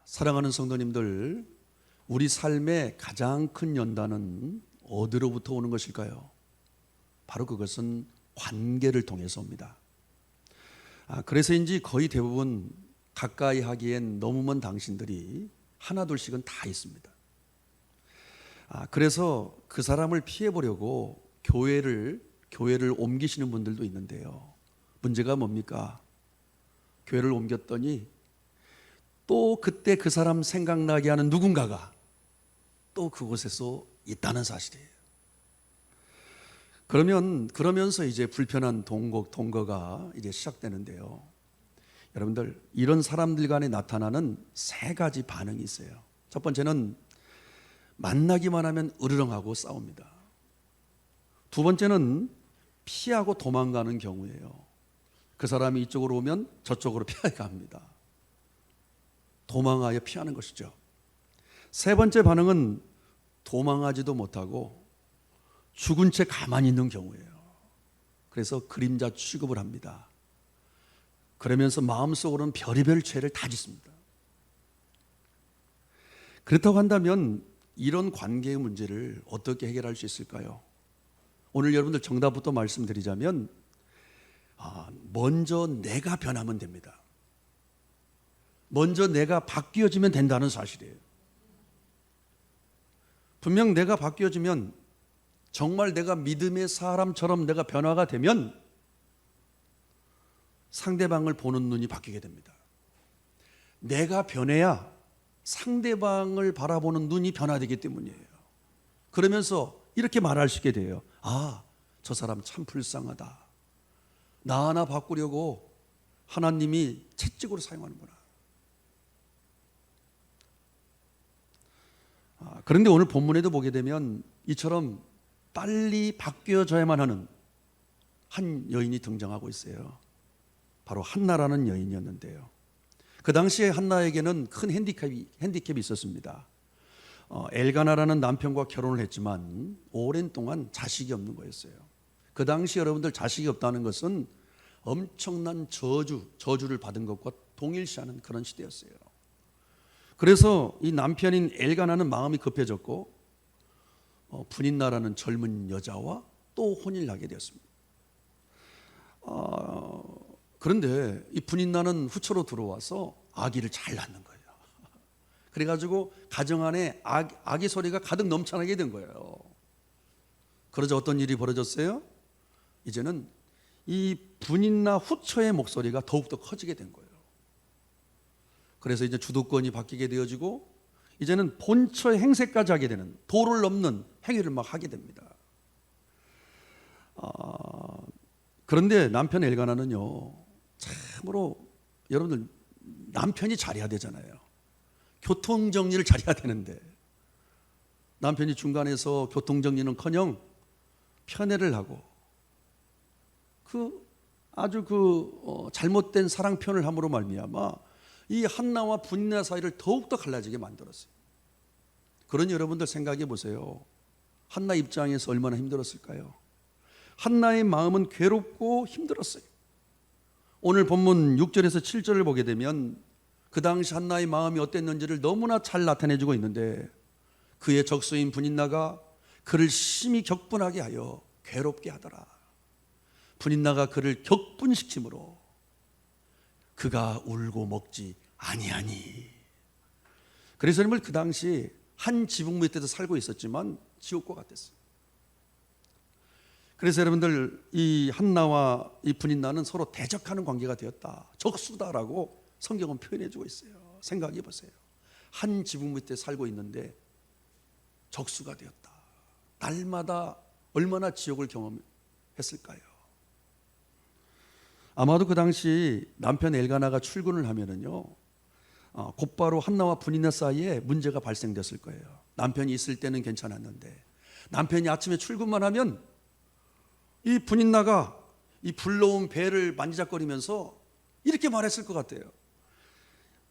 사랑하는 성도님들, 우리 삶의 가장 큰 연단은 어디로부터 오는 것일까요? 바로 그것은 관계를 통해서 옵니다. 그래서인지 거의 대부분 가까이 하기엔 너무 먼 당신들이 하나둘씩은 다 있습니다. 그래서 그 사람을 피해보려고 교회를 옮기시는 분들도 있는데요. 문제가 뭡니까? 교회를 옮겼더니 또 그때 그 사람 생각나게 하는 누군가가 또 그곳에서 있다는 사실이에요. 그러면서 이제 불편한 동거가 이제 시작되는데요. 여러분들, 이런 사람들 간에 나타나는 세 가지 반응이 있어요. 첫 번째는 만나기만 하면 으르렁하고 싸웁니다. 두 번째는 피하고 도망가는 경우예요. 그 사람이 이쪽으로 오면 저쪽으로 피해갑니다. 도망하여 피하는 것이죠. 세 번째 반응은 도망하지도 못하고 죽은 채 가만히 있는 경우예요. 그래서 그림자 취급을 합니다. 그러면서 마음속으로는 별의별 죄를 다 짓습니다. 그렇다고 한다면 이런 관계의 문제를 어떻게 해결할 수 있을까요? 오늘 여러분들 정답부터 말씀드리자면 먼저 내가 변하면 됩니다. 먼저 내가 바뀌어지면 된다는 사실이에요. 분명 내가 바뀌어지면, 정말 내가 믿음의 사람처럼 내가 변화가 되면 상대방을 보는 눈이 바뀌게 됩니다. 내가 변해야 상대방을 바라보는 눈이 변화되기 때문이에요. 그러면서 이렇게 말할 수 있게 돼요. 저 사람 참 불쌍하다. 나 하나 바꾸려고 하나님이 채찍으로 사용하는구나. 그런데 오늘 본문에도 보게 되면 이처럼 빨리 바뀌어져야만 하는 한 여인이 등장하고 있어요. 바로 한나라는 여인이었는데요. 그 당시에 한나에게는 큰 핸디캡이 있었습니다. 엘가나라는 남편과 결혼을 했지만 오랜 동안 자식이 없는 거였어요. 그 당시 여러분들, 자식이 없다는 것은 엄청난 저주를 받은 것과 동일시하는 그런 시대였어요. 그래서 이 남편인 엘가나는 마음이 급해졌고 분인나라는 젊은 여자와 또 혼인을 하게 되었습니다. 그런데 이 분인나는 후처로 들어와서 아기를 잘 낳는 거예요. 그래가지고 가정 안에 아기 소리가 가득 넘쳐나게 된 거예요. 그러자 어떤 일이 벌어졌어요? 이제는 이 분인나 후처의 목소리가 더욱더 커지게 된 거예요. 그래서 이제 주도권이 바뀌게 되어지고 이제는 본처의 행세까지 하게 되는, 도를 넘는 행위를 막 하게 됩니다. 그런데 남편 엘가나는요, 참으로 여러분들, 남편이 잘해야 되잖아요. 교통정리를 잘해야 되는데 남편이 중간에서 교통정리는커녕 편애를 하고 아주 잘못된 사랑 표현을 함으로 말미암아 이 한나와 분인나 사이를 더욱더 갈라지게 만들었어요. 그러니 여러분들 생각해 보세요. 한나 입장에서 얼마나 힘들었을까요? 한나의 마음은 괴롭고 힘들었어요. 오늘 본문 6절에서 7절을 보게 되면 그 당시 한나의 마음이 어땠는지를 너무나 잘 나타내주고 있는데, 그의 적수인 분인나가 그를 심히 격분하게 하여 괴롭게 하더라. 분인나가 그를 격분시키므로 그가 울고 먹지 아니하니. 그래서 여러분, 그 당시 한 지붕 밑에서 살고 있었지만 지옥과 같았어요. 그래서 여러분들, 이 한나와 이 분인나는 서로 대적하는 관계가 되었다, 적수다라고 성경은 표현해주고 있어요. 생각해 보세요. 한 지붕 밑에 살고 있는데 적수가 되었다. 날마다 얼마나 지옥을 경험했을까요? 아마도 그 당시 남편 엘가나가 출근을 하면은요, 곧바로 한나와 분인나 사이에 문제가 발생됐을 거예요. 남편이 있을 때는 괜찮았는데 남편이 아침에 출근만 하면 이 분인나가 이 불러온 배를 만지작거리면서 이렇게 말했을 것 같아요.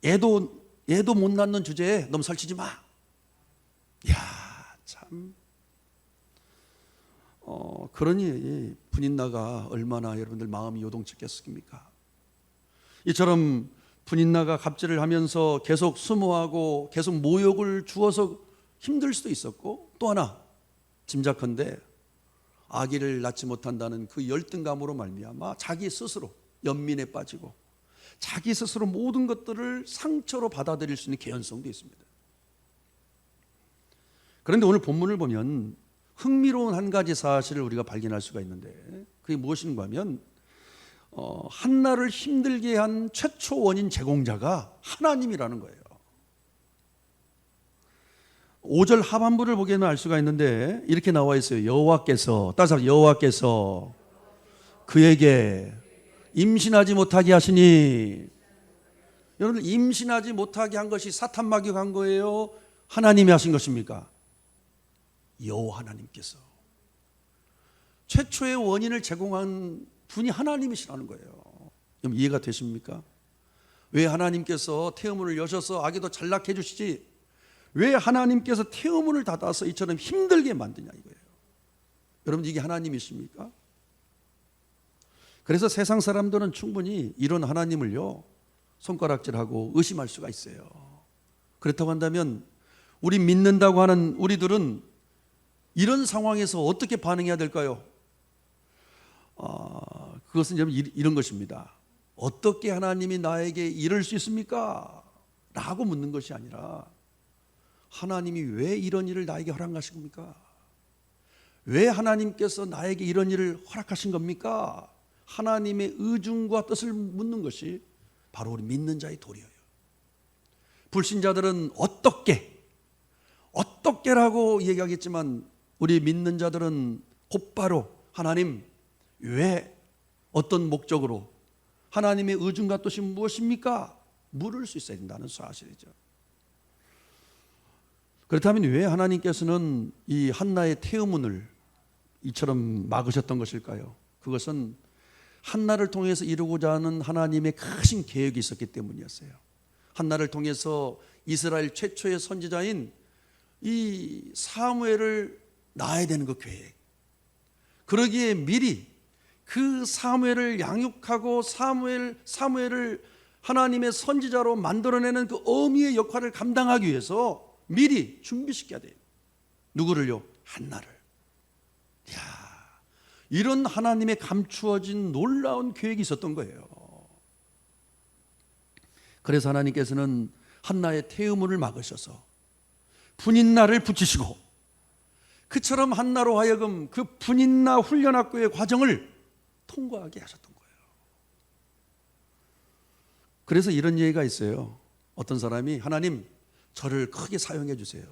애도 못 낳는 주제에 너무 설치지 마. 참. 그러니 분인나가 얼마나 여러분들 마음이 요동쳤겠습니까? 이처럼 분인나가 갑질을 하면서 계속 수모하고 계속 모욕을 주어서 힘들 수도 있었고, 또 하나 짐작컨대 아기를 낳지 못한다는 그 열등감으로 말미암아 자기 스스로 연민에 빠지고 자기 스스로 모든 것들을 상처로 받아들일 수 있는 개연성도 있습니다. 그런데 오늘 본문을 보면 흥미로운 한 가지 사실을 우리가 발견할 수가 있는데, 그게 무엇인가 하면 한나를 힘들게 한 최초 원인 제공자가 하나님이라는 거예요. 5절 하반부를 보게 되면 알 수가 있는데 이렇게 나와 있어요. 여호와께서, 따라서 여호와께서 그에게 임신하지 못하게 하시니. 여러분들, 임신하지 못하게 한 것이 사탄 마귀가 한 거예요? 하나님이 하신 것입니까? 여호와 하나님께서 최초의 원인을 제공한 분이 하나님이시라는 거예요. 그럼 이해가 되십니까? 왜 하나님께서 태음문을 여셔서 아기도 잘 낳게 해주시지, 왜 하나님께서 태음문을 닫아서 이처럼 힘들게 만드냐 이거예요. 여러분, 이게 하나님이십니까? 그래서 세상 사람들은 충분히 이런 하나님을요 손가락질하고 의심할 수가 있어요. 그렇다고 한다면 우리 믿는다고 하는 우리들은 이런 상황에서 어떻게 반응해야 될까요? 그것은 이런 것입니다. 어떻게 하나님이 나에게 이럴 수 있습니까? 라고 묻는 것이 아니라, 하나님이 왜 이런 일을 나에게 허락하신 겁니까? 왜 하나님께서 나에게 이런 일을 허락하신 겁니까? 하나님의 의중과 뜻을 묻는 것이 바로 우리 믿는 자의 도리예요. 불신자들은 어떻게라고 얘기하겠지만, 우리 믿는 자들은 곧바로 하나님, 왜, 어떤 목적으로, 하나님의 의중과 뜻이 무엇입니까? 물을 수 있어야 된다는 사실이죠. 그렇다면 왜 하나님께서는 이 한나의 태음문을 이처럼 막으셨던 것일까요? 그것은 한나를 통해서 이루고자 하는 하나님의 크신 계획이 있었기 때문이었어요. 한나를 통해서 이스라엘 최초의 선지자인 이 사무엘을 낳아야 되는 그 계획, 그러기에 미리 그 사무엘을 양육하고 사무엘을 하나님의 선지자로 만들어내는 그 어미의 역할을 감당하기 위해서 미리 준비시켜야 돼요. 누구를요? 한나를. 이런 하나님의 감추어진 놀라운 계획이 있었던 거예요. 그래서 하나님께서는 한나의 태음문을 막으셔서 분인나를 붙이시고, 그처럼 한나로 하여금 그 분인나 훈련학교의 과정을 통과하게 하셨던 거예요. 그래서 이런 얘기가 있어요. 어떤 사람이, 하나님, 저를 크게 사용해 주세요,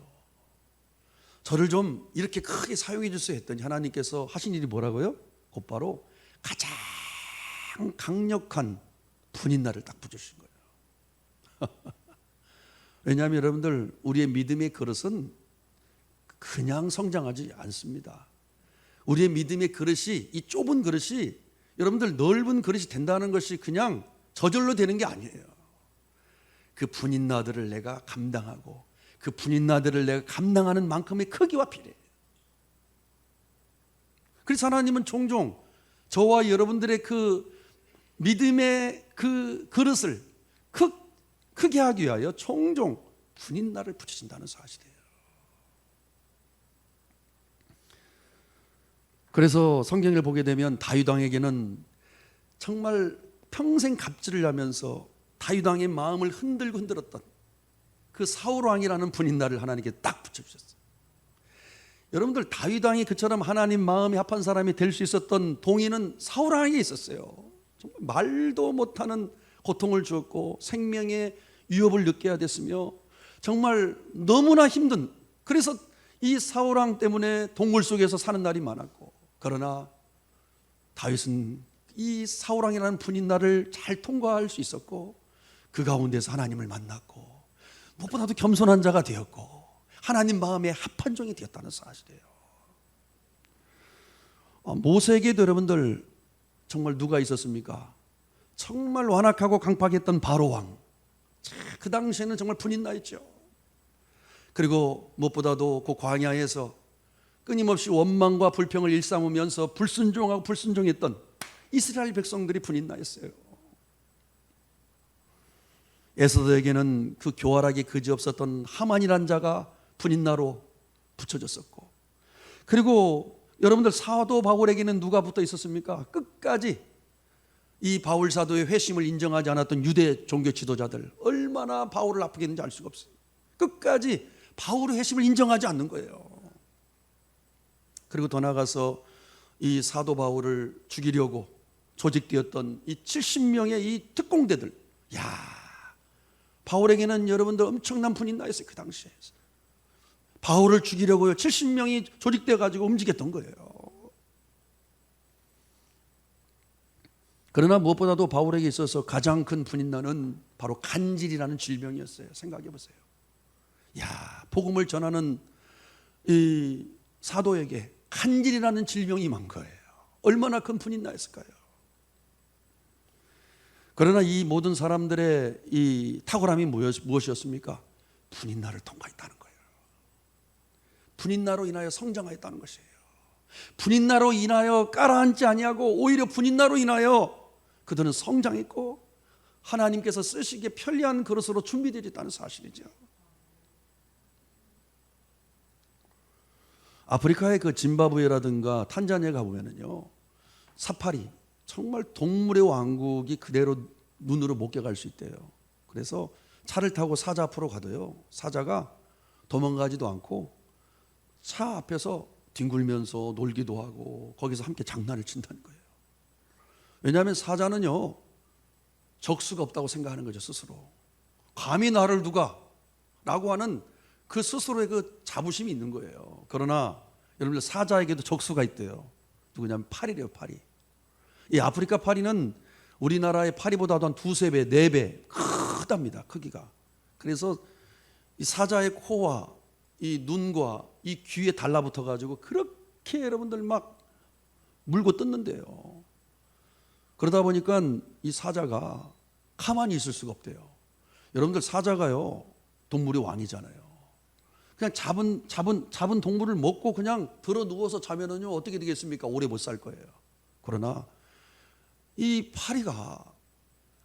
저를 좀 이렇게 크게 사용해 주세요 했더니 하나님께서 하신 일이 뭐라고요? 곧바로 가장 강력한 분인나를 딱 붙여주신 거예요. 왜냐하면 여러분들, 우리의 믿음의 그릇은 그냥 성장하지 않습니다. 우리의 믿음의 그릇이, 이 좁은 그릇이 여러분들 넓은 그릇이 된다는 것이 그냥 저절로 되는 게 아니에요. 그 분인나들을 내가 감당하고 그 분인나들을 내가 감당하는 만큼의 크기와 필요해요. 그래서 하나님은 종종 저와 여러분들의 그 믿음의 그 그릇을 크게 하기 위하여 종종 분인나를 붙이신다는 사실이에요. 그래서 성경을 보게 되면 다윗 왕에게는 정말 평생 갑질을 하면서 다윗 왕의 마음을 흔들었던 그 사울 왕이라는 분인나를 하나님께 딱 붙여주셨어요. 여러분들, 다윗 왕이 그처럼 하나님 마음이 합한 사람이 될 수 있었던 동의는 사울 왕에게 있었어요. 정말 말도 못하는 고통을 주었고 생명의 위협을 느껴야 됐으며 정말 너무나 힘든, 그래서 이 사울 왕 때문에 동굴 속에서 사는 날이 많았고, 그러나 다윗은 이 사울 왕이라는 분인나를 잘 통과할 수 있었고, 그 가운데서 하나님을 만났고, 무엇보다도 겸손한 자가 되었고 하나님 마음에 합한 종이 되었다는 사실이에요. 모세에게도 여러분들 정말 누가 있었습니까? 정말 완악하고 강팍했던 바로 왕. 그 당시에는 정말 분인나였죠. 그리고 무엇보다도 그 광야에서 끊임없이 원망과 불평을 일삼으면서 불순종했던 이스라엘 백성들이 분인나였어요. 에스더에게는 그 교활하게 그지없었던 하만이란 자가 분인나로 붙여졌었고, 그리고 여러분들 사도 바울에게는 누가 붙어 있었습니까? 끝까지 이 바울 사도의 회심을 인정하지 않았던 유대 종교 지도자들, 얼마나 바울을 아프게 했는지 알 수가 없어요. 끝까지 바울의 회심을 인정하지 않는 거예요. 그리고 더 나아가서 이 사도 바울을 죽이려고 조직되었던 이 70명의 이 특공대들, 바울에게는 여러분들 엄청난 분이 나였어요. 그 당시에 바울을 죽이려고요 70명이 조직되어 가지고 움직였던 거예요. 그러나 무엇보다도 바울에게 있어서 가장 큰 분인난은 바로 간질이라는 질병이었어요. 생각해 보세요. 복음을 전하는 이 사도에게 간질이라는 질병이 임한 거예요. 얼마나 큰 분인나였을까요? 그러나 이 모든 사람들의 이 탁월함이 무엇이었습니까? 분인나를 통과했다는 거예요. 분인나로 인하여 성장하였다는 것이에요. 분인나로 인하여 깔아앉지 아니하고 오히려 분인나로 인하여 그들은 성장했고 하나님께서 쓰시기에 편리한 그릇으로 준비되어 있다는 사실이죠. 아프리카의 그 짐바브웨라든가 탄자니아 가보면은요, 사파리, 정말 동물의 왕국이 그대로 눈으로 목격할 수 있대요. 그래서 차를 타고 사자 앞으로 가도요, 사자가 도망가지도 않고 차 앞에서 뒹굴면서 놀기도 하고 거기서 함께 장난을 친다는 거예요. 왜냐하면 사자는요, 적수가 없다고 생각하는 거죠. 스스로 감히 나를 누가 라고 하는 그 스스로의 그 자부심이 있는 거예요. 그러나 여러분들 사자에게도 적수가 있대요. 누구냐면 파리래요. 파리. 이 아프리카 파리는 우리나라의 파리보다도 한 두세 배, 네 배 크답니다. 크기가. 그래서 이 사자의 코와 이 눈과 이 귀에 달라붙어 가지고 그렇게 여러분들 막 물고 뜯는데요. 그러다 보니까 이 사자가 가만히 있을 수가 없대요. 여러분들 사자가요, 동물의 왕이잖아요. 그냥 잡은 동물을 먹고 그냥 들어 누워서 자면은요, 어떻게 되겠습니까? 오래 못 살 거예요. 그러나 이 파리가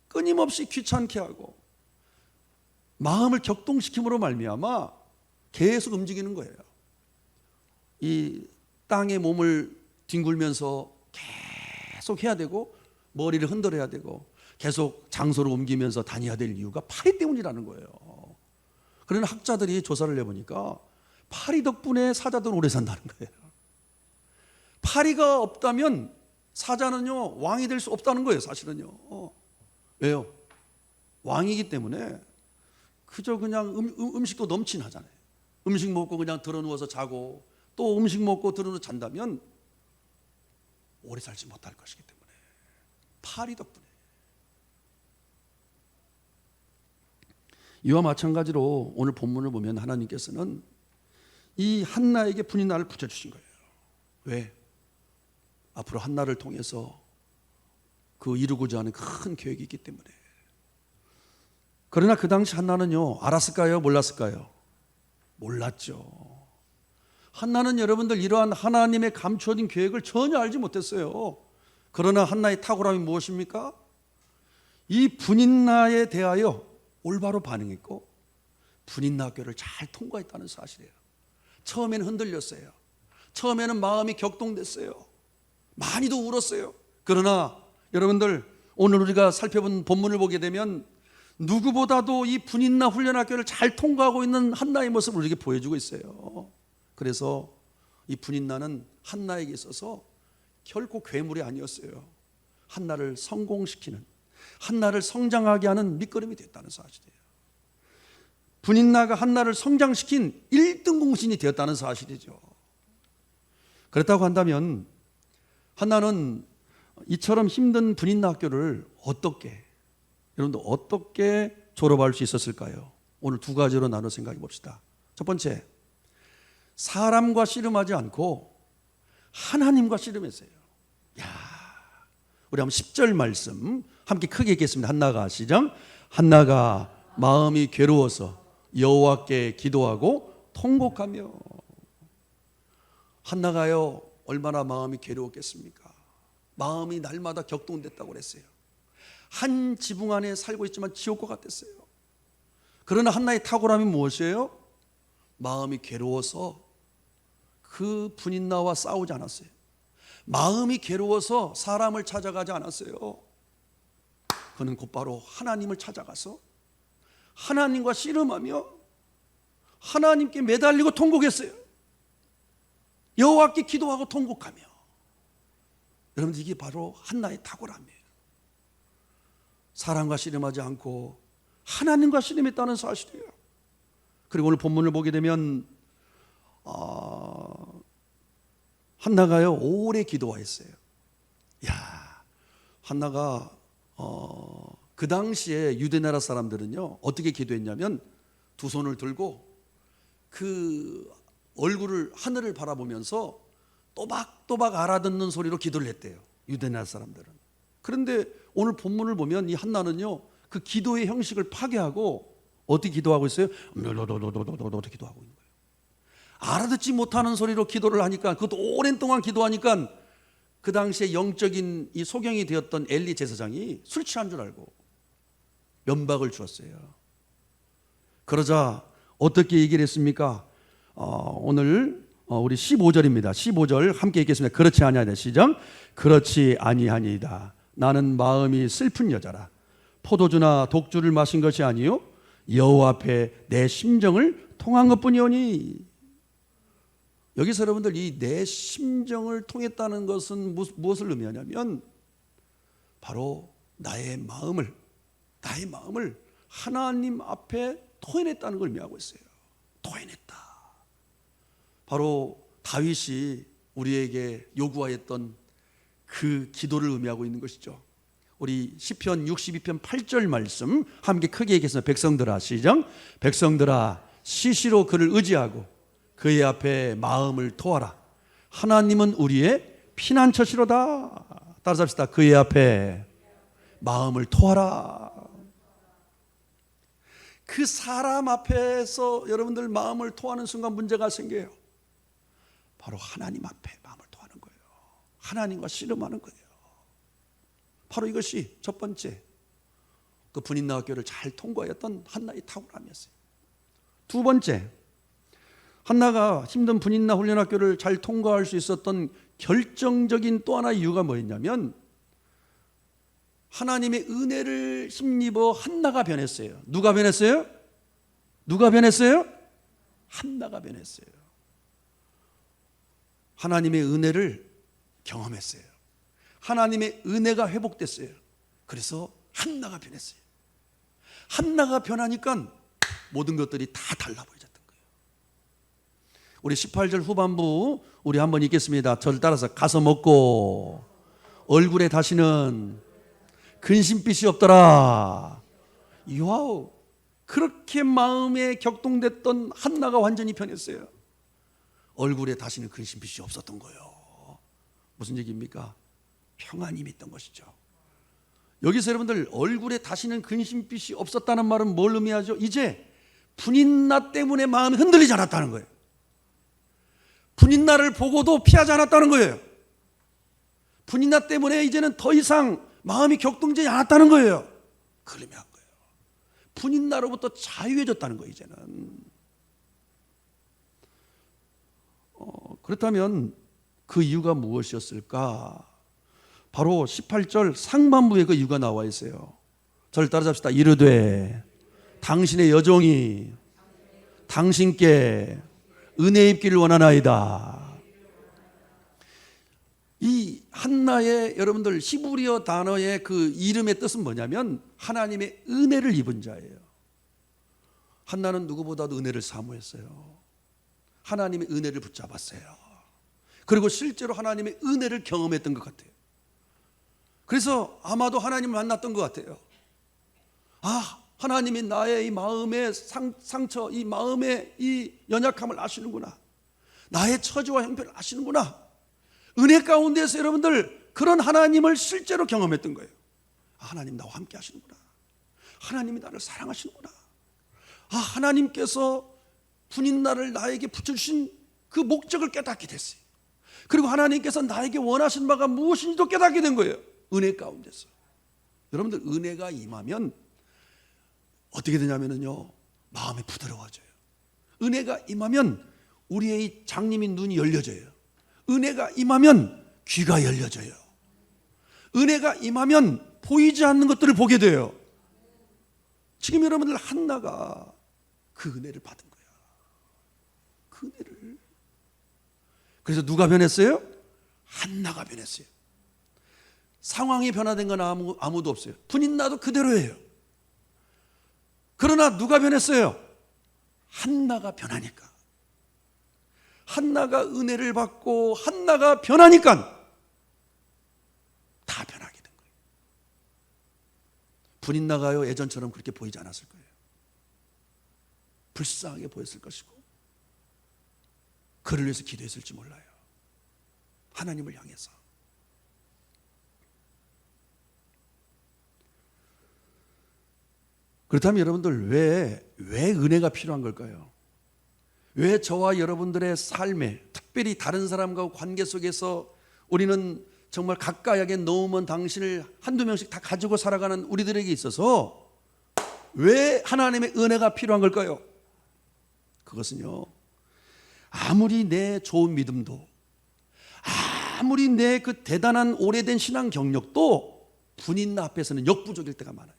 끊임없이 귀찮게 하고 마음을 격동시킴으로 말미암아 계속 움직이는 거예요. 이 땅에 몸을 뒹굴면서 계속 해야 되고 머리를 흔들어야 되고 계속 장소를 옮기면서 다녀야 될 이유가 파리 때문이라는 거예요. 그러나 학자들이 조사를 해보니까 파리 덕분에 사자들은 오래 산다는 거예요. 파리가 없다면 사자는요, 왕이 될 수 없다는 거예요. 사실은요. 왜요? 왕이기 때문에 그저 그냥 음식도 넘친하잖아요. 음식 먹고 그냥 드러누워서 자고 또 음식 먹고 드러누워서 잔다면 오래 살지 못할 것이기 때문에 파리 덕분에. 이와 마찬가지로 오늘 본문을 보면 하나님께서는 이 한나에게 분인나를 붙여주신 거예요. 왜? 앞으로 한나를 통해서 그 이루고자 하는 큰 계획이 있기 때문에. 그러나 그 당시 한나는요, 알았을까요? 몰랐을까요? 몰랐죠. 한나는 여러분들 이러한 하나님의 감추어진 계획을 전혀 알지 못했어요. 그러나 한나의 탁월함이 무엇입니까? 이 분인나에 대하여 올바로 반응했고 분인나 학교를 잘 통과했다는 사실이에요. 처음에는 흔들렸어요. 처음에는 마음이 격동됐어요. 많이도 울었어요. 그러나 여러분들 오늘 우리가 살펴본 본문을 보게 되면 누구보다도 이 분인나 훈련학교를 잘 통과하고 있는 한나의 모습을 우리에게 보여주고 있어요. 그래서 이 분인나는 한나에게 있어서 결코 괴물이 아니었어요. 한나를 성공시키는, 한나를 성장하게 하는 밑거름이 됐다는 사실이에요. 분인나가 한나를 성장시킨 1등 공신이 되었다는 사실이죠. 그렇다고 한다면 한나는 이처럼 힘든 분인나 학교를 여러분들 어떻게 졸업할 수 있었을까요? 오늘 두 가지로 나눠 생각해 봅시다. 첫 번째, 사람과 씨름하지 않고 하나님과 씨름했어요. 우리 한번 10절 말씀 함께 크게 읽겠습니다. 한나가 시작. 한나가 마음이 괴로워서 여호와께 기도하고 통곡하며. 한나가요, 얼마나 마음이 괴로웠겠습니까? 마음이 날마다 격동됐다고 그랬어요. 한 지붕 안에 살고 있지만 지옥과 같았어요. 그러나 한나의 탁월함이 무엇이에요? 마음이 괴로워서 그 분인나와 싸우지 않았어요. 마음이 괴로워서 사람을 찾아가지 않았어요. 그는 곧바로 하나님을 찾아가서 하나님과 씨름하며 하나님께 매달리고 통곡했어요. 여호와께 기도하고 통곡하며. 여러분들, 이게 바로 한나의 탁월함이에요. 사람과 씨름하지 않고 하나님과 씨름했다는 사실이에요. 그리고 오늘 본문을 보게 되면 한나가요 오래 기도했어요. 야, 한나가 그 당시에 유대 나라 사람들은요 어떻게 기도했냐면 두 손을 들고 그 얼굴을 하늘을 바라보면서 또박또박 알아듣는 소리로 기도를 했대요, 유대 나라 사람들은. 그런데 오늘 본문을 보면 이 한나는요 그 기도의 형식을 파괴하고 어떻게 기도하고 있어요? 어떻게 기도하고 있는 거예요. 알아듣지 못하는 소리로 기도를 하니까, 그것도 오랜 동안 기도하니까 그 당시에 영적인 이 소경이 되었던 엘리 제사장이 술 취한 줄 알고 면박을 주었어요. 그러자 어떻게 얘기를 했습니까? 오늘 우리 15절입니다. 15절 함께 읽겠습니다. 그렇지 아니하다. 시작. 그렇지 아니하니이다. 나는 마음이 슬픈 여자라. 포도주나 독주를 마신 것이 아니요 여호와 앞에 내 심정을 통한 것뿐이오니. 여기서 여러분들 이 내 심정을 통했다는 것은 무엇을 의미하냐면 바로 나의 마음을 하나님 앞에 토해냈다는 걸 의미하고 있어요. 토해냈다. 바로 다윗이 우리에게 요구하였던 그 기도를 의미하고 있는 것이죠. 우리 시편 62편 8절 말씀 함께 크게 읽겠습니다. 백성들아, 시작. 백성들아, 시시로 그를 의지하고 그의 앞에 마음을 토하라. 하나님은 우리의 피난처시로다. 따라잡시다. 그의 앞에 마음을 토하라. 그 사람 앞에서 여러분들 마음을 토하는 순간 문제가 생겨요. 바로 하나님 앞에 마음을 토하는 거예요. 하나님과 씨름하는 거예요. 바로 이것이 첫 번째 그 분인나 학교를 잘 통과했던 한나의 탁월함이었어요. 두 번째, 한나가 힘든 분인나 훈련 학교를 잘 통과할 수 있었던 결정적인 또 하나의 이유가 뭐였냐면 하나님의 은혜를 힘입어 한나가 변했어요. 누가 변했어요? 누가 변했어요? 한나가 변했어요. 하나님의 은혜를 경험했어요. 하나님의 은혜가 회복됐어요. 그래서 한나가 변했어요. 한나가 변하니까 모든 것들이 다 달라 보여졌던 거예요. 우리 18절 후반부 우리 한번 읽겠습니다. 저를 따라서 가서 먹고 얼굴에 다시는 근심빛이 없더라. 와우, 그렇게 마음에 격동됐던 한나가 완전히 변했어요. 얼굴에 다시는 근심빛이 없었던 거예요. 무슨 얘기입니까? 평안이 있던 것이죠. 여기서 여러분들 얼굴에 다시는 근심빛이 없었다는 말은 뭘 의미하죠? 이제 분인나 때문에 마음이 흔들리지 않았다는 거예요. 분인나를 보고도 피하지 않았다는 거예요. 분인나 때문에 이제는 더 이상 마음이 격동되지 않았다는 거예요. 그걸 의미한 거예요. 분인나로부터 자유해졌다는 거예요. 이제는. 그렇다면 그 이유가 무엇이었을까? 바로 18절 상반부에 그 이유가 나와 있어요. 저를 따라잡시다. 이르되 당신의 여종이 당신께 은혜 입기를 원하나이다. 이 한나의 여러분들 히브리어 단어의 그 이름의 뜻은 뭐냐면 하나님의 은혜를 입은 자예요. 한나는 누구보다도 은혜를 사모했어요. 하나님의 은혜를 붙잡았어요. 그리고 실제로 하나님의 은혜를 경험했던 것 같아요. 그래서 아마도 하나님을 만났던 것 같아요. 아, 하나님이 나의 이 마음의 상처, 이 마음의 이 연약함을 아시는구나. 나의 처지와 형편을 아시는구나. 은혜 가운데서 여러분들 그런 하나님을 실제로 경험했던 거예요. 아, 하나님 나와 함께 하시는구나. 하나님이 나를 사랑하시는구나. 아, 하나님께서 분인나를 나에게 붙여주신 그 목적을 깨닫게 됐어요. 그리고 하나님께서 나에게 원하신 바가 무엇인지도 깨닫게 된 거예요. 은혜 가운데서. 여러분들 은혜가 임하면 어떻게 되냐면요, 마음이 부드러워져요. 은혜가 임하면 우리의 장님인 눈이 열려져요. 은혜가 임하면 귀가 열려져요. 은혜가 임하면 보이지 않는 것들을 보게 돼요. 지금 여러분들 한나가 그 은혜를 받은 거야. 그 은혜를. 그래서 누가 변했어요? 한나가 변했어요. 상황이 변화된 건 아무도 없어요. 분인나도 그대로예요. 그러나 누가 변했어요? 한나가 변하니까. 한나가 은혜를 받고 한나가 변하니까 다 변하게 된 거예요. 분인나가요 예전처럼 그렇게 보이지 않았을 거예요. 불쌍하게 보였을 것이고 그를 위해서 기도했을지 몰라요. 하나님을 향해서. 그렇다면 여러분들 왜 은혜가 필요한 걸까요? 왜 저와 여러분들의 삶에, 특별히 다른 사람과 관계 속에서 우리는 정말 가까이하게 너무 먼 당신을 한두 명씩 다 가지고 살아가는 우리들에게 있어서 왜 하나님의 은혜가 필요한 걸까요? 그것은요, 아무리 내 좋은 믿음도, 아무리 내 그 대단한 오래된 신앙 경력도 분인나 앞에서는 역부족일 때가 많아요.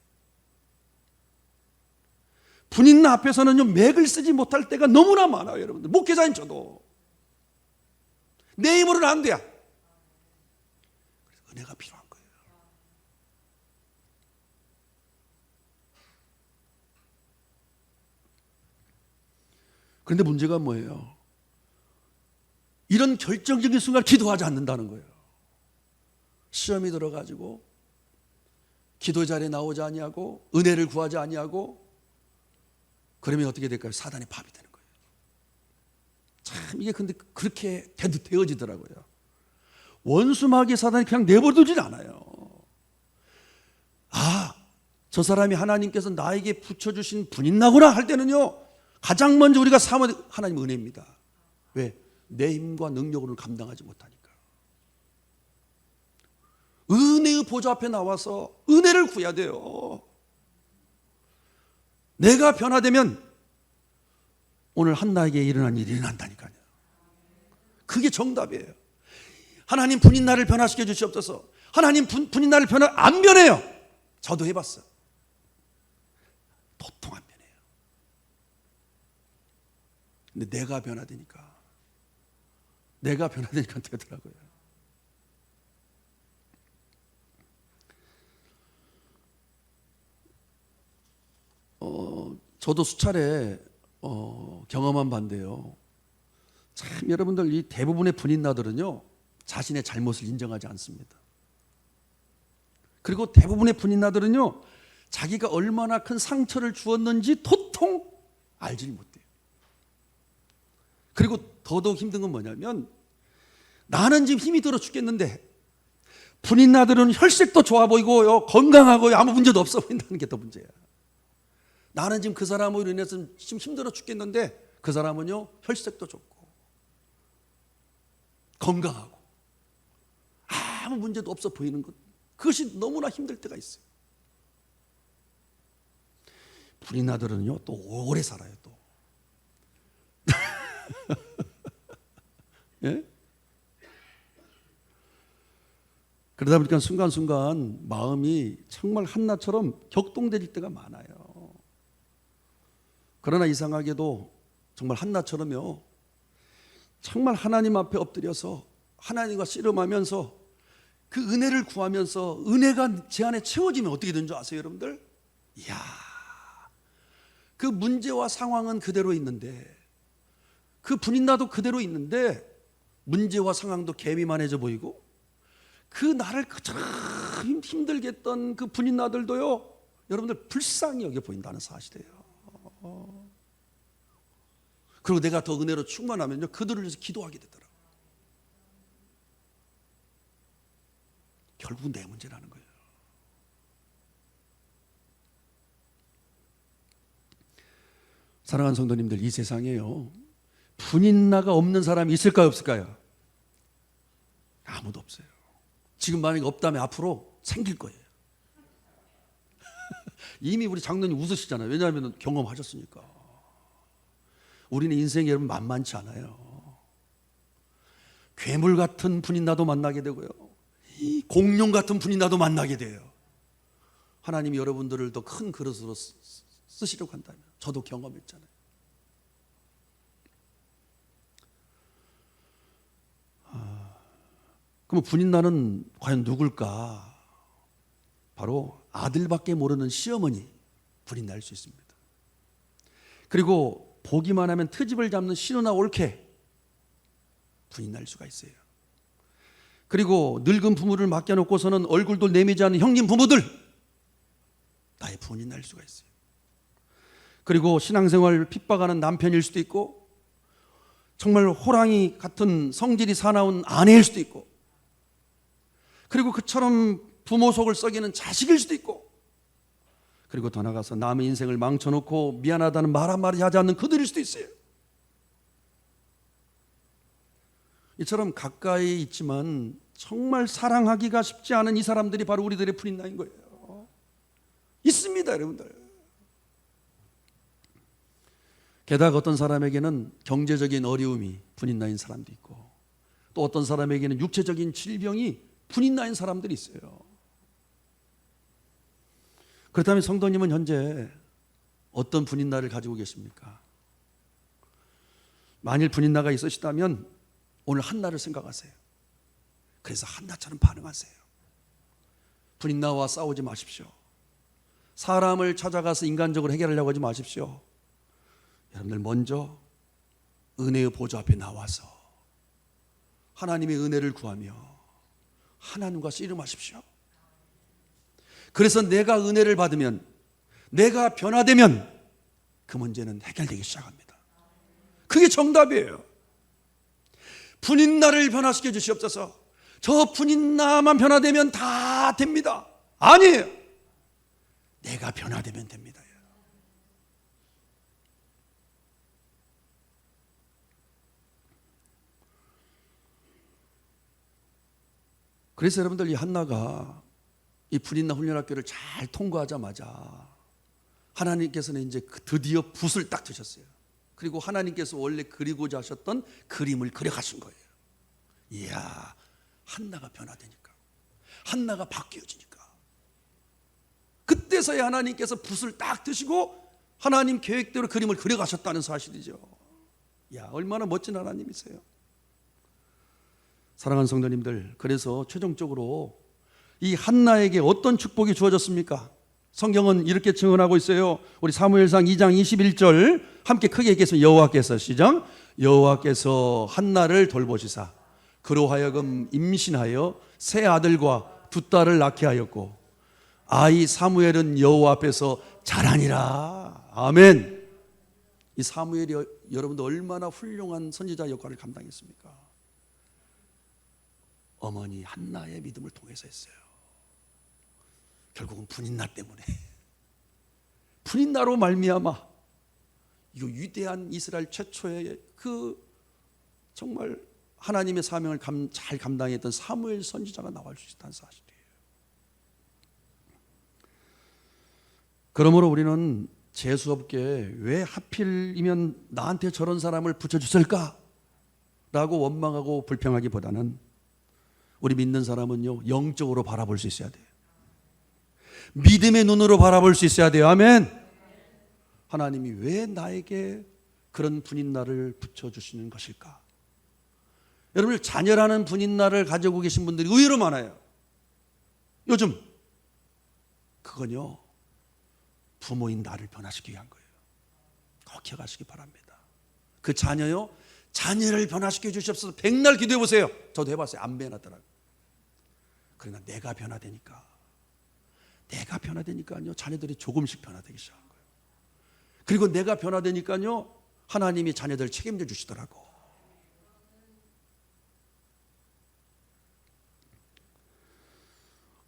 분인나 앞에서는요, 맥을 쓰지 못할 때가 너무나 많아요, 여러분들. 목회자인 저도. 내 힘으로는 안 돼요. 그래서 은혜가 필요한 거예요. 그런데 문제가 뭐예요? 이런 결정적인 순간 기도하지 않는다는 거예요. 시험이 들어가지고 기도 자리에 나오지 아니하고 은혜를 구하지 아니하고 그러면 어떻게 될까요? 사단의 밥이 되는 거예요. 참 이게 근데 그렇게 되어지더라고요. 원수마귀 사단이 그냥 내버려두질 않아요. 아, 저 사람이 하나님께서 나에게 붙여주신 분인나구나 할 때는요, 가장 먼저 우리가 삼아야 될 하나님 은혜입니다. 왜? 내 힘과 능력으로는 감당하지 못하니까. 은혜의 보좌 앞에 나와서 은혜를 구해야 돼요. 내가 변화되면 오늘 한나에게 일어난 일이 일어난다니까요. 그게 정답이에요. 하나님 분인나를 변화시켜 주시옵소서. 하나님 분인나를 안 변해요. 저도 해봤어요. 도통 안 변해요. 근데 내가 변화되니까 되더라고요. 저도 수차례 경험한 바인데요. 참 여러분들 이 대부분의 분인나들은요, 자신의 잘못을 인정하지 않습니다. 그리고 대부분의 분인나들은요, 자기가 얼마나 큰 상처를 주었는지 도통 알지 못해요. 그리고 더더욱 힘든 건 뭐냐면, 나는 지금 힘이 들어 죽겠는데 분인나들은 혈색도 좋아 보이고 건강하고 아무 문제도 없어 보인다는 게 더 문제야. 나는 지금 그 사람으로 인해서 지금 힘들어 죽겠는데 그 사람은요, 혈색도 좋고 건강하고 아무 문제도 없어 보이는 것, 그것이 너무나 힘들 때가 있어요. 분인나들은요 또 오래 살아요. 또 예? 그러다 보니까 순간순간 마음이 정말 한나처럼 격동될 때가 많아요. 그러나 이상하게도 정말 한나처럼요, 정말 하나님 앞에 엎드려서 하나님과 씨름하면서 그 은혜를 구하면서 은혜가 제 안에 채워지면 어떻게 되는 줄 아세요, 여러분들? 이야, 그 문제와 상황은 그대로 있는데, 그 분인나도 그대로 있는데 문제와 상황도 개미만해져 보이고, 그 나를 참 힘들게 했던 그 분인나들도요, 여러분들 불쌍히 여겨 보인다는 사실이에요. 그리고 내가 더 은혜로 충만하면요, 그들을 위해서 기도하게 되더라고요. 결국은 내 문제라는 거예요. 사랑하는 성도님들, 이 세상에요, 분인나가 없는 사람이 있을까요, 없을까요? 아무도 없어요. 지금 만약에 없다면 앞으로 생길 거예요. 이미 우리 장로님 웃으시잖아요. 왜냐하면 경험하셨으니까. 우리는 인생이 여러분 만만치 않아요. 괴물 같은 분인 나도 만나게 되고요, 이 공룡 같은 분인 나도 만나게 돼요. 하나님이 여러분들을 더 큰 그릇으로 쓰시려고 한다면, 저도 경험했잖아요. 그럼 분인 나는 과연 누굴까? 바로 아들밖에 모르는 시어머니 분인 날 수 있습니다. 그리고 보기만 하면 트집을 잡는 신우나 올케 분인 날 수가 있어요. 그리고 늙은 부모를 맡겨놓고서는 얼굴도 내미지 않는 형님 부모들, 나의 분인 날 수가 있어요. 그리고 신앙생활 핍박하는 남편일 수도 있고, 정말 호랑이 같은 성질이 사나운 아내일 수도 있고, 그리고 그처럼 부모 속을 썩이는 자식일 수도 있고, 그리고 더 나아가서 남의 인생을 망쳐놓고 미안하다는 말 한마디 하지 않는 그들일 수도 있어요. 이처럼 가까이 있지만 정말 사랑하기가 쉽지 않은 이 사람들이 바로 우리들의 분인나인 거예요. 있습니다, 여러분들. 게다가 어떤 사람에게는 경제적인 어려움이 분인나인 사람도 있고, 또 어떤 사람에게는 육체적인 질병이 분인나인 사람들이 있어요. 그렇다면 성도님은 현재 어떤 분인나를 가지고 계십니까? 만일 분인나가 있으시다면 오늘 한나를 생각하세요. 그래서 한나처럼 반응하세요. 분인나와 싸우지 마십시오. 사람을 찾아가서 인간적으로 해결하려고 하지 마십시오. 여러분들 먼저 은혜의 보좌 앞에 나와서 하나님의 은혜를 구하며 하나님과 씨름하십시오. 그래서 내가 은혜를 받으면, 내가 변화되면 그 문제는 해결되기 시작합니다. 그게 정답이에요. 분인나를 변화시켜 주시옵소서. 저 분인나만 변화되면 다 됩니다. 아니에요. 내가 변화되면 됩니다. 그래서 여러분들, 이 한나가 이 분인나 훈련학교를 잘 통과하자마자 하나님께서는 이제 드디어 붓을 딱 드셨어요. 그리고 하나님께서 원래 그리고자 하셨던 그림을 그려가신 거예요. 이야, 한나가 변화되니까, 한나가 바뀌어지니까, 그때서야 하나님께서 붓을 딱 드시고 하나님 계획대로 그림을 그려가셨다는 사실이죠. 야, 얼마나 멋진 하나님이세요. 사랑하는 성도님들, 그래서 최종적으로 이 한나에게 어떤 축복이 주어졌습니까? 성경은 이렇게 증언하고 있어요. 우리 사무엘상 2장 21절 함께 크게 읽겠습니다. 여호와께서, 시작. 여호와께서 한나를 돌보시사 그로 하여금 임신하여 세 아들과 두 딸을 낳게 하였고, 아이 사무엘은 여호와 앞에서 자라니라. 아멘. 이 사무엘이 여러분들 얼마나 훌륭한 선지자 역할을 감당했습니까? 어머니 한나의 믿음을 통해서 했어요. 결국은 분인나 때문에, 분인나로 말미암아 이 위대한 이스라엘 최초의 그 정말 하나님의 사명을 잘 감당했던 사무엘 선지자가 나올 수 있다는 사실이에요. 그러므로 우리는 재수없게 왜 하필이면 나한테 저런 사람을 붙여주실까? 라고 원망하고 불평하기보다는, 우리 믿는 사람은요, 영적으로 바라볼 수 있어야 돼요. 믿음의 눈으로 바라볼 수 있어야 돼요. 아멘. 하나님이 왜 나에게 그런 분인나를 붙여주시는 것일까? 여러분, 자녀라는 분인나를 가지고 계신 분들이 의외로 많아요. 요즘 그건요, 부모인 나를 변화시키기 위한 거예요. 꼭 기억하시기 바랍니다. 그 자녀요, 자녀를 변화시켜 주시옵소서. 백날 기도해 보세요. 저도 해봤어요. 안 변하더라고요. 그러나 내가 변화되니까요, 자녀들이 조금씩 변화되기 시작한 거예요. 그리고 내가 변화되니까요, 하나님이 자녀들 책임져 주시더라고.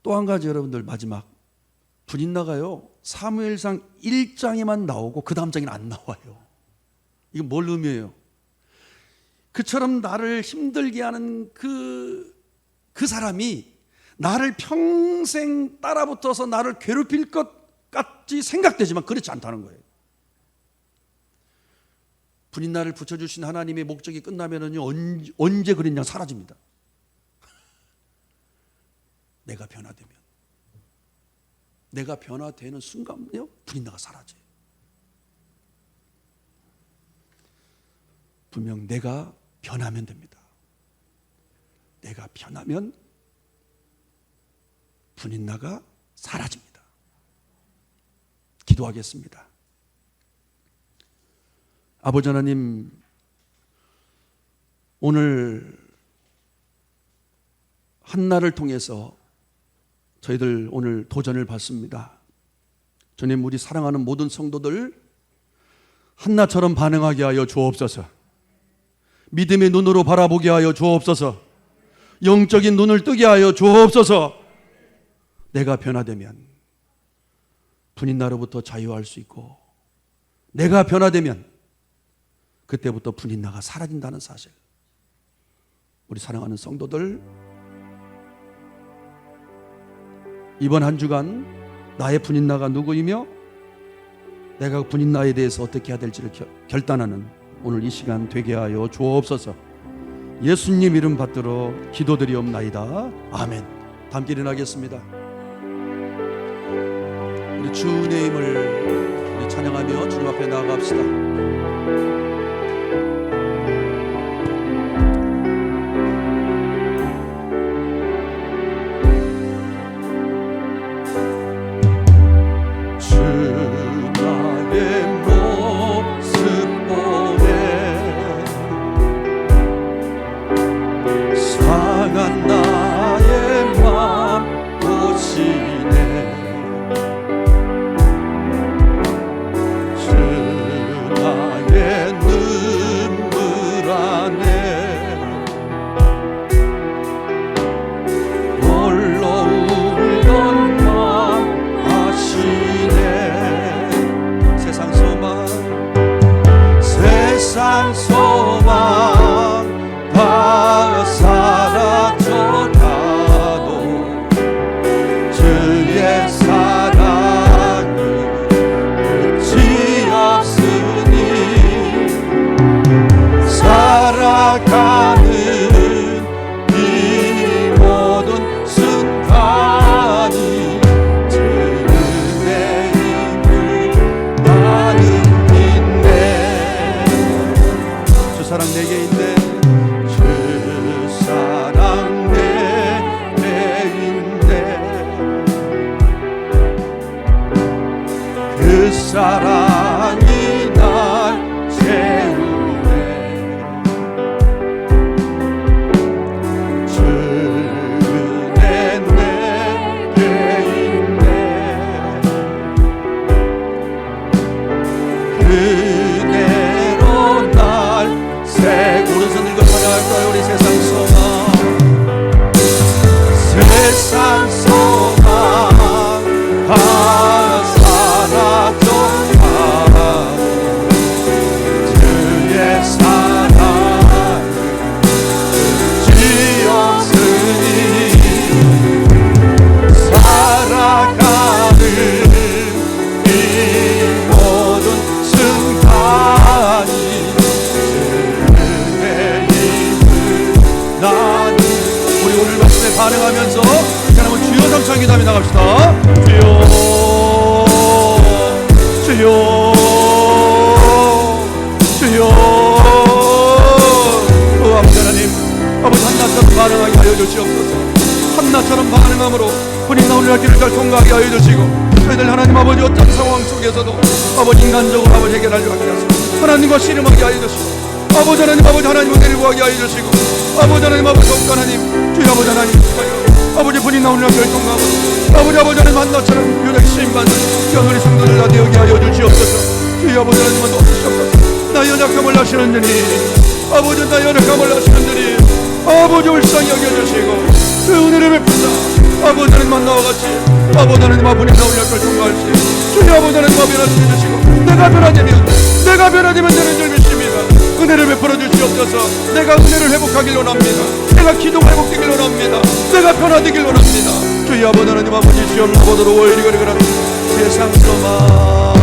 또 한 가지, 여러분들, 마지막, 분인나가요, 사무엘상 1장에만 나오고 그 다음 장에는 안 나와요. 이건 뭘 의미해요? 그처럼 나를 힘들게 하는 그 사람이 나를 평생 따라붙어서 나를 괴롭힐 것 같이 생각되지만 그렇지 않다는 거예요. 분인날을 붙여주신 하나님의 목적이 끝나면은요, 언제 그랬냐 사라집니다. 내가 변화되면, 내가 변화되는 순간요, 분인나가 사라져요. 분명 내가 변하면 됩니다. 내가 변하면 분인나가 사라집니다. 기도하겠습니다. 아버지 하나님, 오늘 한나를 통해서 저희들 오늘 도전을 받습니다. 주님, 우리 사랑하는 모든 성도들 한나처럼 반응하게 하여 주옵소서. 믿음의 눈으로 바라보게 하여 주옵소서. 영적인 눈을 뜨게 하여 주옵소서. 내가 변화되면 분인나로부터 자유할 수 있고, 내가 변화되면 그때부터 분인나가 사라진다는 사실, 우리 사랑하는 성도들 이번 한 주간 나의 분인나가 누구이며 내가 분인나에 대해서 어떻게 해야 될지를 결단하는 오늘 이 시간 되게 하여 주옵소서. 예수님 이름 받들어 기도드리옵나이다. 아멘. 함께 일어나겠습니다. 우리 주 은혜임을 우리 찬양하며 주님 앞에 나아갑시다. 사랑이 날 채우네. 주 은혜 내게 있네. 그대로 날 세고. 오른손 들고 찬양할까요? 우리 세상 소망, 세상 소망 다 사라져 주의 사랑 지었으니 살아가는 이 모든 순간이 주의 힘을 나는. 우리 오늘 말씀에 반응하면서 하나님 주여 삼창 기도하며 나갑시다. 주여 주여 주여. 아버지 하나님, 아버지 한나처럼 반응하게 하여 주시옵소서. 한나처럼 반응함으로 본인 오늘 길을 잘 통과하게 하여 주시고, 저희들 하나님 아버지 어떤 상황 속에서도 아버지 인간적으로 아버지 해결하려 하게 하시고, 하나님과 씨름하게 하여 주시고, 아버지 하나님 아버지 하나님을 데리고 가게 하여 주시고, 아버지 하나님 아버지 더욱 하나님 주여 아버지 하나님 아버지 분이 나오는 결통하고 아버지 하나님 한나처럼 유력히 쓰임받는 우리 성도들 다 되게 하여 주시옵소서. 주여 아버지 하나님만 도와주시옵소서. 나 연약함을 아시는 분이 아버지, 나 연약함을 아시는 분이 아버지 울상히 여겨주시고 그 은혜를 베푼다. 아버지 하나님만 나와 같이 아버지 하나님 아버지 나오는 결통할지 주여 아버지 하나님 변화시켜 주시고, 내가 변화되면 되는 줄 믿습니다. 은혜를 베풀어 주시옵소서. 내가 은혜를 회복하길 원합니다. 내가 기도가 회복되길 원합니다. 내가 변화되길 원합니다. 주여 아버지 하나님 아버지 주여 보도록 오일이거리거라. 세상 소망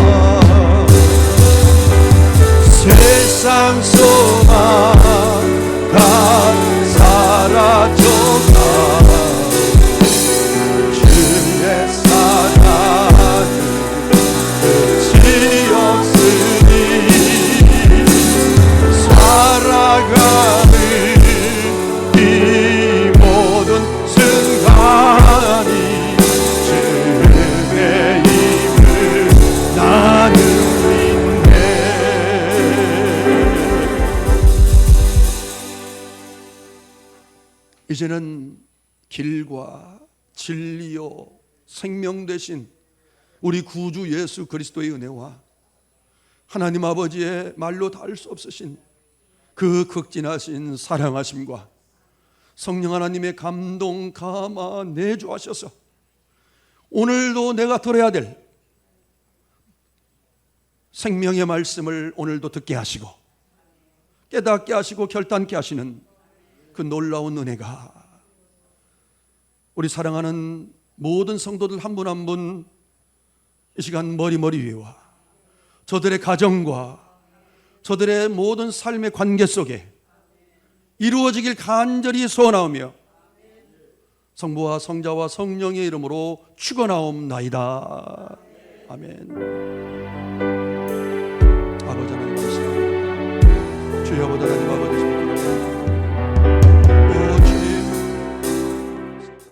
세상 세상 소망 다 사라져가 주의 사랑은 끝이 없으니 살아가는 이 모든 순간이 주의 힘을 나는 믿네. 이제는 길과 진리요 생명 되신 우리 구주 예수 그리스도의 은혜와 하나님 아버지의 말로 다 할 수 없으신 그 극진하신 사랑하심과 성령 하나님의 감동 감화 내주하셔서 오늘도 내가 들어야 될 생명의 말씀을 오늘도 듣게 하시고 깨닫게 하시고 결단케 하시는 그 놀라운 은혜가 우리 사랑하는 모든 성도들 한 분 한 분 이 시간 머리 위와 저들의 가정과 저들의 모든 삶의 관계 속에 이루어지길 간절히 소원하오며 성부와 성자와 성령의 이름으로 축원하옵나이다. 아멘. 아버지 하나님 감사합니다. 주여 아버지 하나님 아버지